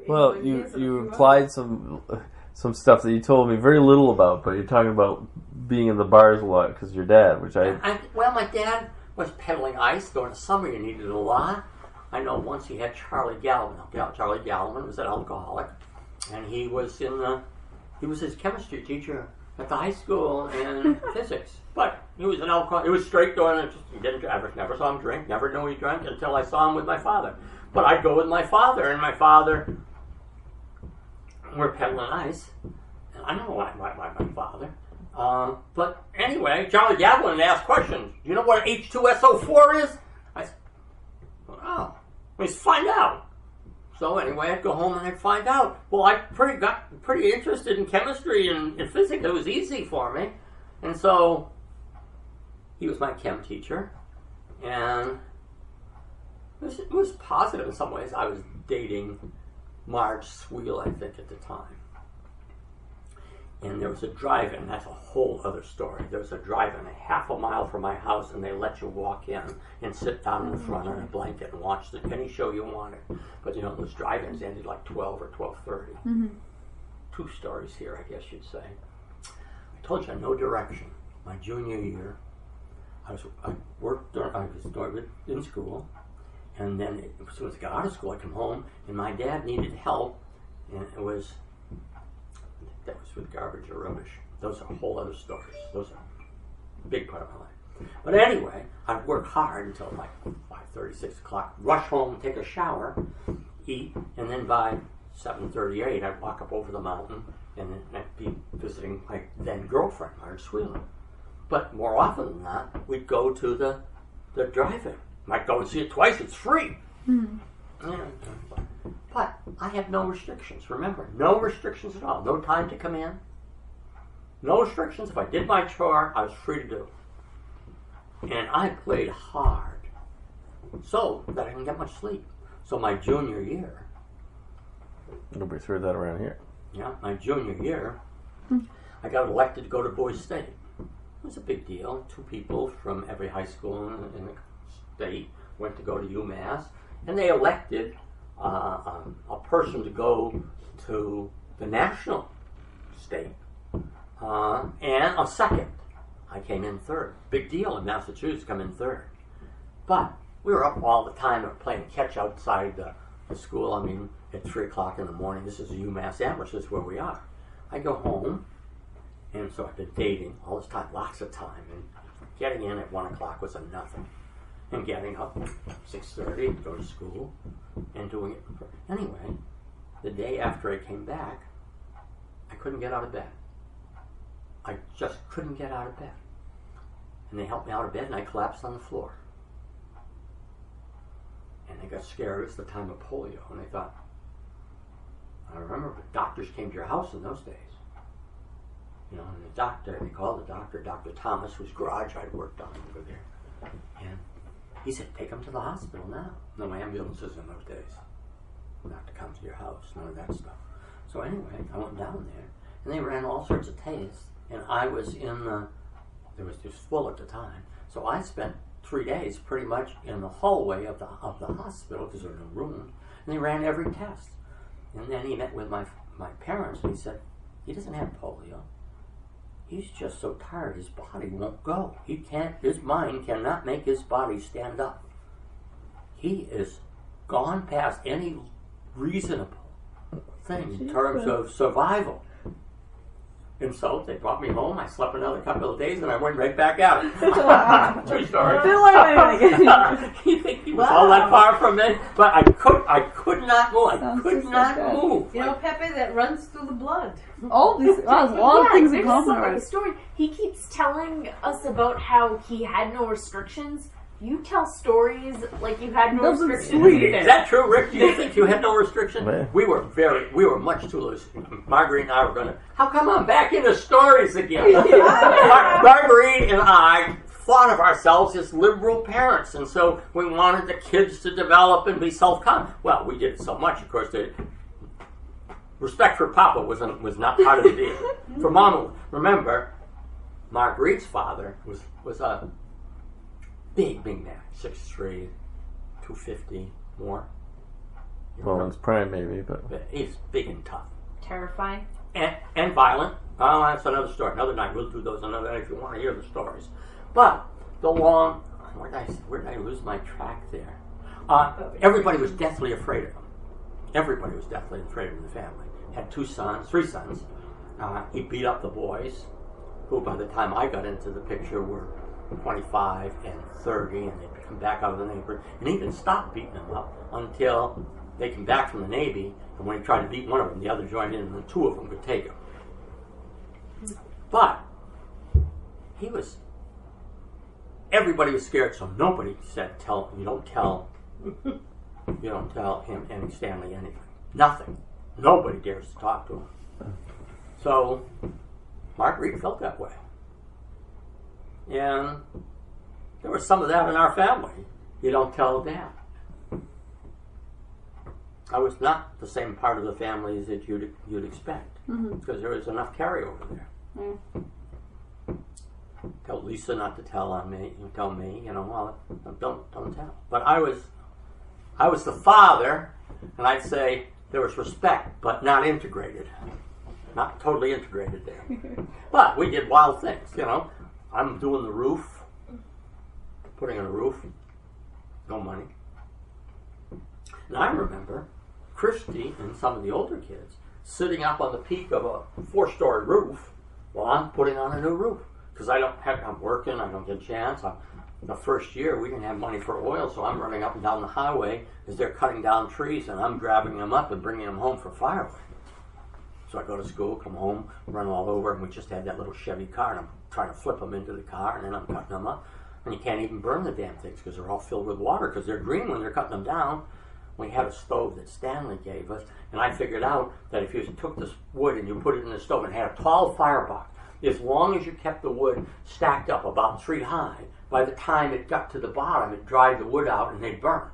Well, you implied some stuff that you told me very little about, but you're talking about being in the bars a lot because your dad, which well, my dad was peddling ice during the summer. You needed a lot. I know once he had Charlie Galvin. Charlie Galvin was an alcoholic, and he was his chemistry teacher at the high school in physics. But he was an alcoholic. He was straight during it. Never saw him drink. Never knew he drank until I saw him with my father. But I'd go with my father, and my father. We're peddling ice. And I know why my father. But anyway, Charlie Galvin asked questions. Do you know what H2SO4 is? I said, oh, let's find out. So anyway, I'd go home and I'd find out. Well, I got pretty interested in chemistry and physics. It was easy for me. And so he was my chem teacher. And it was positive in some ways. I was dating Marge Sweal, I think, at the time. And there was a drive-in. That's a whole other story. There was a drive-in a half a mile from my house, and they let you walk in and sit down in the front on a blanket and watch any show you wanted. But, those drive-ins ended like 12 or 12:30. Mm-hmm. Two stories here, I guess you'd say. I told you, no direction. My junior year, I worked in school, and then as soon as I got out of school, I come home, and my dad needed help, and that was with garbage or rubbish. Those are whole other stories. Those are a big part of my life. But anyway, I'd work hard until like 5:30, 6 o'clock, rush home, take a shower, eat, and then by 7:38, I'd walk up over the mountain, and then I'd be visiting my then girlfriend, Marge Sweal. But more often than not, we'd go to the drive-in. Might go and see it twice, it's free. Mm. Yeah. But I had no restrictions, remember. No restrictions at all. No time to come in. No restrictions. If I did my chore, I was free to do. And I played hard so that I didn't get much sleep. So my junior year... Nobody threw that around here. Yeah, my junior year, I got elected to go to Boise State. It was a big deal. 2 people from every high school in the state went to go to UMass. And they elected a person to go to the national state, and a second. I came in third. Big deal in Massachusetts, come in third. But we were up all the time playing catch outside the school. I mean, at 3 o'clock in the morning. This is UMass Amherst, this is where we are. I go home, and so I've been dating all this time, lots of time, and getting in at 1 o'clock was a nothing. And getting up at 6:30 to go to school and doing it. Anyway, the day after I came back, I couldn't get out of bed. I just couldn't get out of bed. And they helped me out of bed, and I collapsed on the floor. And they got scared. It was the time of polio, and they thought, I remember doctors came to your house in those days. And the doctor, they called the doctor, Dr. Thomas, whose garage I'd worked on over there. And he said, take him to the hospital now. No ambulances in those days. Not to come to your house, none of that stuff. So anyway, I went down there, and they ran all sorts of tests, and I was there was just full at the time. So I spent 3 days pretty much in the hallway of the hospital, because there were no rooms, and they ran every test. And then he met with my parents, and he said, he doesn't have polio. He's just so tired, his body won't go. His mind cannot make his body stand up. He is gone past any reasonable thing in terms of survival. And so they brought me home. I slept another couple of days, and I went right back out. True story. You think he was all that far from me? But I could not move. I could not move. Pepe, that runs through the blood. All these, a lot of things in common. So story. He keeps telling us about how he had no restrictions. You tell stories like you had no restrictions. Is that true, Rick? Do you think you had no restrictions? We were much too loose. Marguerite and I were going, how come I'm back into stories again? Marguerite and I thought of ourselves as liberal parents, and so we wanted the kids to develop and be self-confident. Well, we did it so much, of course, that respect for Papa was not part of the deal. For Mama, remember, Marguerite's father was a big man, 6'3", 250 more. Well, in his prime, maybe, but But he's big and tough. Terrifying. And violent. Oh, that's another story. Another night. We'll do those another night if you want to hear the stories. But the long... Where did I lose my track there? Everybody was deathly afraid of him. Everybody was deathly afraid of him in the family. Had three sons. He beat up the boys, who by the time I got into the picture were 25 and 30, and they'd come back out of the neighborhood. And he didn't stop beating them up until they came back from the Navy, and when he tried to beat one of them, the other joined in, and the two of them could take him. But everybody was scared, so nobody said, you don't tell him and Stanley anything. Nothing. Nobody dares to talk to him. So Mark Reed felt that way. And there was some of that in our family. You don't tell Dad. I was not the same part of the family that you'd expect, because there was enough carryover there. Tell Lisa not to tell on me. You tell me, well, don't tell. But I was the father, and I'd say there was respect, but not integrated, not totally integrated there. But we did wild things, I'm doing the roof, putting in a roof, no money. And I remember Christy and some of the older kids sitting up on the peak of a 4-story roof while I'm putting on a new roof. Because I'm working, I don't get a chance. The first year, we didn't have money for oil, so I'm running up and down the highway as they're cutting down trees, and I'm grabbing them up and bringing them home for firewood. So I go to school, come home, run all over, and we just had that little Chevy car, and I'm trying to flip them into the car, and then I'm cutting them up. And you can't even burn the damn things because they're all filled with water, because they're green when they're cutting them down. We had a stove that Stanley gave us, and I figured out that if you took this wood and you put it in the stove and had a tall firebox, as long as you kept the wood stacked up about 3 high, by the time it got to the bottom, it dried the wood out and they'd burn.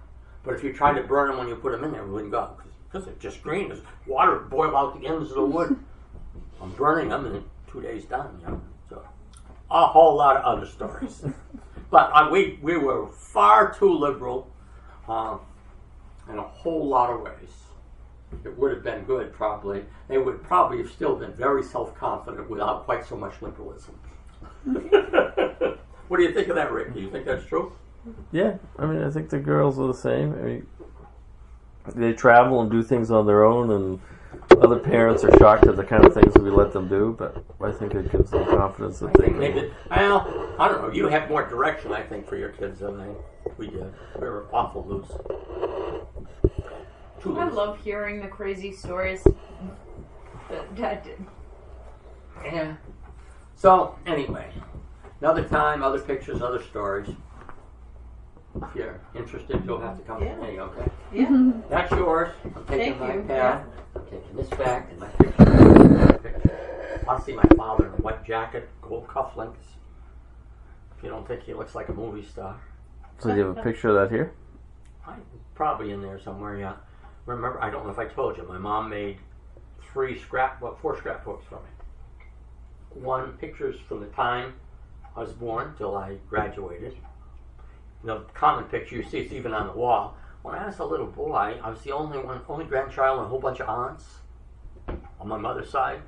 But if you tried to burn them when you put them in there, it wouldn't go, because they're just green. There's water would boil out the ends of the wood. I'm burning them, and in 2 days done. So a whole lot of other stories. But we were far too liberal in a whole lot of ways. It would have been good, probably. They would probably have still been very self-confident without quite so much liberalism. What do you think of that, Rick? Do you think that's true? yeah, I think the girls are the same. They travel and do things on their own, and other parents are shocked at the kind of things that we let them do, but I think it gives them confidence that they can. Well, I don't know. You have more direction, I think, for your kids than we did. We were awful loose. I love hearing the crazy stories that Dad did. Yeah. So, anyway, another time, other pictures, other stories. If you're interested, you'll have to come to me, okay? Yeah. That's yours. I'm taking Thank my you. pad. I'm taking this back and my picture. I'll see my father in a white jacket, gold cufflinks. If you don't think he looks like a movie star. So you have a picture of that here? Probably in there somewhere, yeah. Remember, I don't know if I told you, my mom made 4 scrapbooks for me. One, pictures from the time I was born till I graduated. The common picture you see, it's even on the wall. When I was a little boy, I was the only grandchild and a whole bunch of aunts on my mother's side.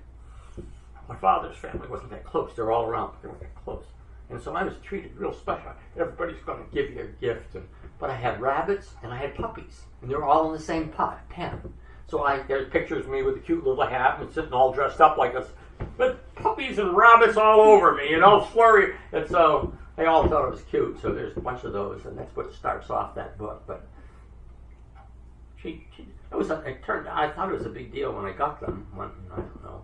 My father's family wasn't that close. They were all around, but they weren't that close. And so I was treated real special. Everybody's going to give you a gift. But I had rabbits and I had puppies. And they were all in the same pen. So there's pictures of me with a cute little hat and sitting all dressed up like this. But puppies and rabbits all over me, flurry. And so they all thought it was cute. So there's a bunch of those. And that's what starts off that book. But I thought it was a big deal when I got them. I don't know.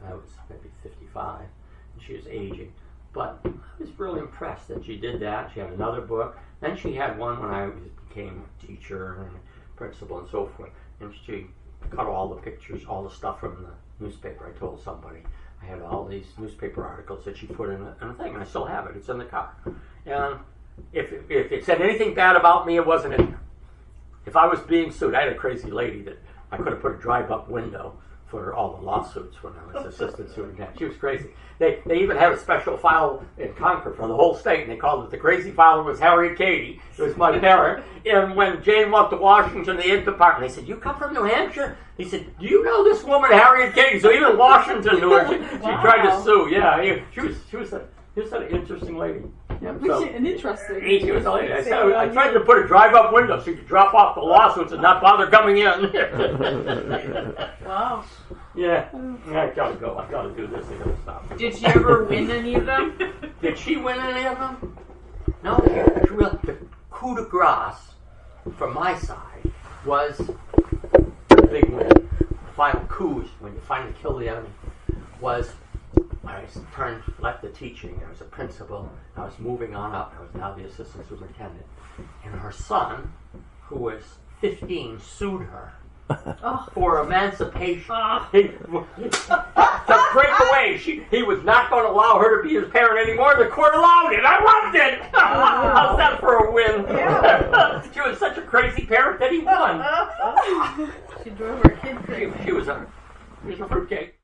I was maybe 55. And she was aging. But I was really impressed that she did that. She had another book. Then she had one when I became a teacher and principal and so forth. And she cut all the pictures, all the stuff from the newspaper. I told somebody I had all these newspaper articles that she put in a thing, and I still have it. It's in the car. And if it said anything bad about me, it wasn't in there. If I was being sued, I had a crazy lady that I could have put a drive-up window for all the lawsuits when I was assistant superintendent. She was crazy. They even had a special file in Concord for the whole state, and they called it the crazy file. It was Harriet Cady. It was my parent. And when Jane went to Washington, the Ed Department, they said, "You come from New Hampshire?" He said, "Do you know this woman, Harriet Cady?" So even Washington knew her. She tried to sue. Yeah, she was an interesting lady. Yeah, So- and interesting. She was a lady. I tried to put a drive-up window so you could drop off the lawsuits and not bother coming in. Wow. Yeah, I gotta go. I gotta do this. I gotta stop. Did she ever win any of them? Did she win any of them? No. The coup de grace from my side was the big win. The final coup, when you finally kill the enemy, was I left the teaching. I was a principal. I was moving on up. I was now the assistant superintendent. And her son, who was 15, sued her for emancipation. To break away. He was not going to allow her to be his parent anymore. The court allowed it. I loved it. How's that for a win? Yeah. She was such a crazy parent that he won. She drove her kid crazy. She was a fruitcake.